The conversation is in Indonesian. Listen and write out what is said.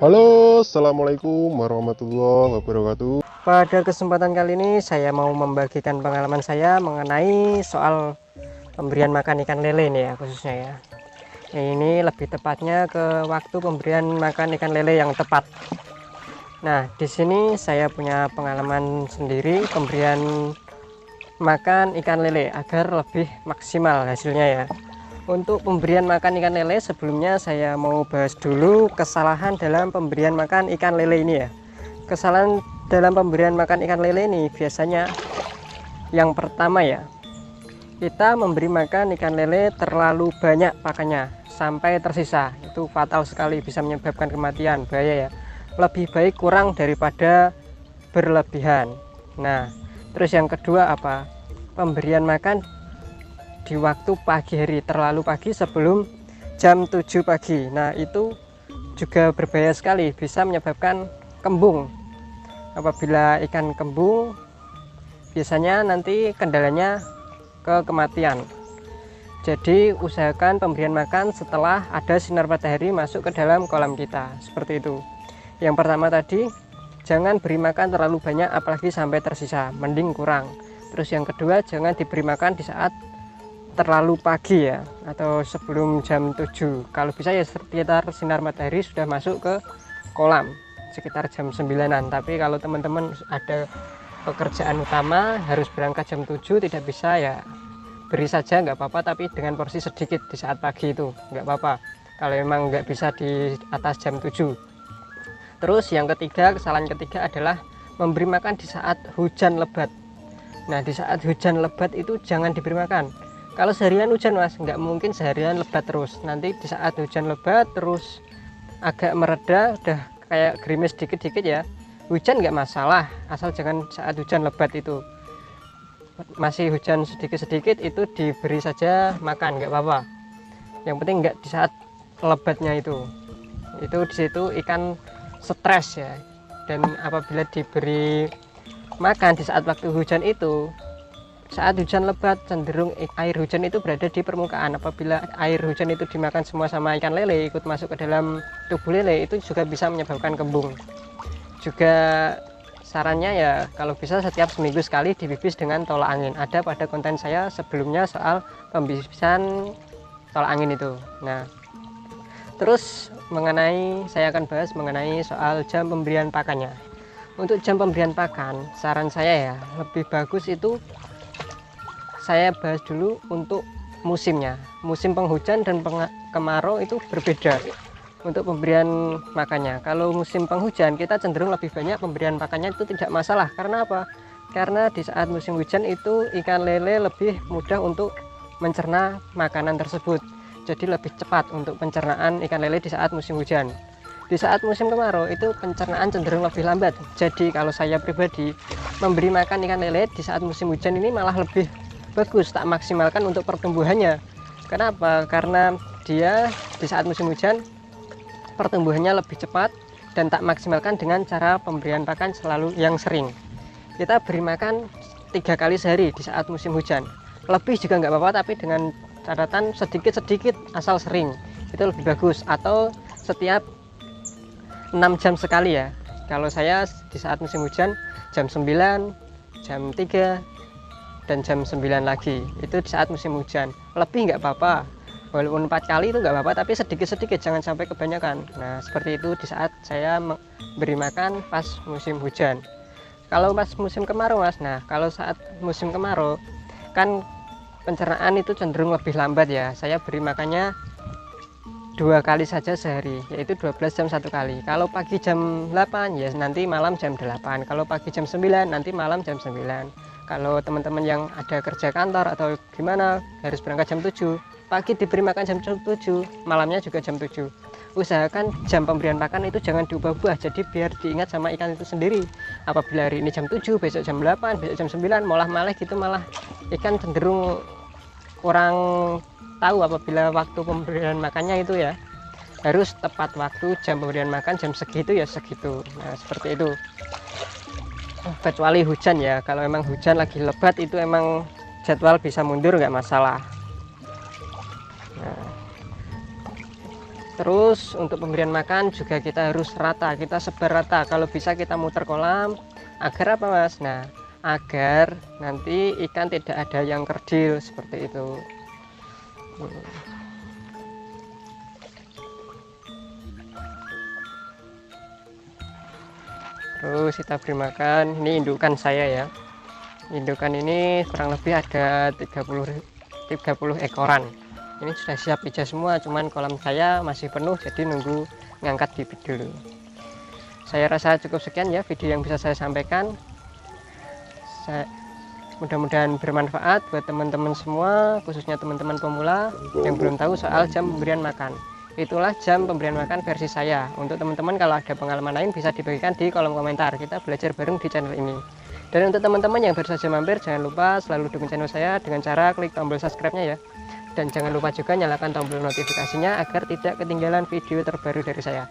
Halo, assalamualaikum warahmatullahi wabarakatuh. Pada kesempatan kali ini saya mau membagikan pengalaman saya mengenai soal pemberian makan ikan lele nih ya, khususnya ya. Ini lebih tepatnya ke waktu pemberian makan ikan lele yang tepat. Nah, di sini saya punya pengalaman sendiri pemberian makan ikan lele agar lebih maksimal hasilnya ya. Untuk pemberian makan ikan lele, sebelumnya saya mau bahas dulu kesalahan dalam pemberian makan ikan lele ini ya. Kesalahan dalam pemberian makan ikan lele ini biasanya yang pertama ya, kita memberi makan ikan lele terlalu banyak pakannya sampai tersisa. Itu fatal sekali, bisa menyebabkan kematian, bahaya ya. Lebih baik kurang daripada berlebihan. Nah, terus yang kedua apa? Pemberian makan di waktu pagi hari, terlalu pagi sebelum jam 7 pagi. Nah, itu juga berbahaya sekali, bisa menyebabkan kembung. Apabila ikan kembung, biasanya nanti kendalanya ke kematian. Jadi usahakan pemberian makan setelah ada sinar matahari masuk ke dalam kolam kita, seperti itu. Yang pertama tadi, jangan beri makan terlalu banyak apalagi sampai tersisa, mending kurang. Terus yang kedua, jangan diberi makan di saat terlalu pagi ya, atau sebelum jam 7. Kalau bisa ya sekitar sinar matahari sudah masuk ke kolam sekitar jam 9-an. Tapi kalau teman-teman ada pekerjaan utama harus berangkat jam 7, tidak bisa ya beri saja nggak apa-apa, tapi dengan porsi sedikit di saat pagi itu nggak apa-apa kalau memang nggak bisa di atas jam 7. Terus yang ketiga, kesalahan ketiga adalah memberi makan di saat hujan lebat. Nah, di saat hujan lebat itu jangan diberi makan. Kalau seharian hujan mas, nggak mungkin seharian lebat terus. Nanti di saat hujan lebat terus agak mereda, udah kayak gerimis dikit-dikit ya, hujan nggak masalah, asal jangan saat hujan lebat itu. Masih hujan sedikit-sedikit itu diberi saja makan, nggak apa-apa. Yang penting nggak di saat lebatnya itu di situ ikan stres ya. Dan apabila diberi makan di saat waktu hujan itu, saat hujan lebat cenderung air hujan itu berada di permukaan. Apabila air hujan itu dimakan semua sama ikan lele, ikut masuk ke dalam tubuh lele, itu juga bisa menyebabkan kembung. Juga sarannya ya kalau bisa setiap seminggu sekali dibibis dengan tolak angin. Ada pada konten saya sebelumnya soal pembibisan tolak angin itu. Nah, terus saya akan bahas mengenai soal jam pemberian pakannya. Untuk jam pemberian pakan, saran saya ya lebih bagus itu saya bahas dulu untuk musimnya. Musim penghujan dan kemarau itu berbeda untuk pemberian makannya. Kalau musim penghujan kita cenderung lebih banyak pemberian pakannya, itu tidak masalah. Karena apa? Karena di saat musim hujan itu ikan lele lebih mudah untuk mencerna makanan tersebut. Jadi lebih cepat untuk pencernaan ikan lele di saat musim hujan. Di saat musim kemarau itu pencernaan cenderung lebih lambat. Jadi kalau saya pribadi memberi makan ikan lele di saat musim hujan ini malah lebih bagus, tak maksimalkan untuk pertumbuhannya. Kenapa? Karena dia di saat musim hujan pertumbuhannya lebih cepat dan tak maksimalkan dengan cara pemberian pakan selalu yang sering. Kita beri makan 3 kali sehari di saat musim hujan. Lebih juga nggak apa-apa, tapi dengan catatan sedikit-sedikit asal sering. Itu lebih bagus. Atau setiap 6 jam sekali ya. Kalau saya di saat musim hujan jam 9, jam 3, dan jam 9 lagi, itu di saat musim hujan. Lebih nggak apa-apa, walaupun 4 kali itu nggak apa-apa, tapi sedikit-sedikit, jangan sampai kebanyakan. Nah, seperti itu di saat saya beri makan pas musim hujan. Kalau pas musim kemarau mas, nah kalau saat musim kemarau kan pencernaan itu cenderung lebih lambat ya. Saya beri makannya 2 kali saja sehari, yaitu 12 jam 1 kali. Kalau pagi jam 8 ya nanti malam jam 8. Kalau pagi jam 9 nanti malam jam 9. Kalau teman-teman yang ada kerja kantor atau gimana harus berangkat jam 7, pagi diberi makan jam 7, malamnya juga jam 7. Usahakan jam pemberian pakan itu jangan diubah-ubah, jadi biar diingat sama ikan itu sendiri. Apabila hari ini jam 7, besok jam 8, besok jam 9, malah gitu, malah ikan cenderung kurang tahu apabila waktu pemberian makannya itu ya. Harus tepat waktu jam pemberian makan, jam segitu ya segitu. Nah, seperti itu. Kecuali hujan ya, kalau memang hujan lagi lebat itu emang jadwal bisa mundur nggak masalah. Nah, Terus untuk pemberian makan juga kita harus rata, kita sebar rata. Kalau bisa kita muter kolam agar apa Mas? Nah, agar nanti ikan tidak ada yang kerdil seperti itu. Terus kita beri makan. Ini indukan saya ya. Indukan ini kurang lebih ada 30 ekoran. Ini sudah siap pijat semua, cuman kolam saya masih penuh, jadi nunggu ngangkat bibit dulu. Saya rasa cukup sekian ya video yang bisa saya sampaikan. Mudah-mudahan bermanfaat buat teman-teman semua, khususnya teman-teman pemula yang belum tahu soal jam pemberian makan. Itulah jam pemberian makan versi saya. Untuk teman-teman kalau ada pengalaman lain bisa dibagikan di kolom komentar. Kita belajar bareng di channel ini. Dan untuk teman-teman yang baru saja mampir, jangan lupa selalu dukung channel saya dengan cara klik tombol subscribe-nya ya. Dan jangan lupa juga nyalakan tombol notifikasinya agar tidak ketinggalan video terbaru dari saya.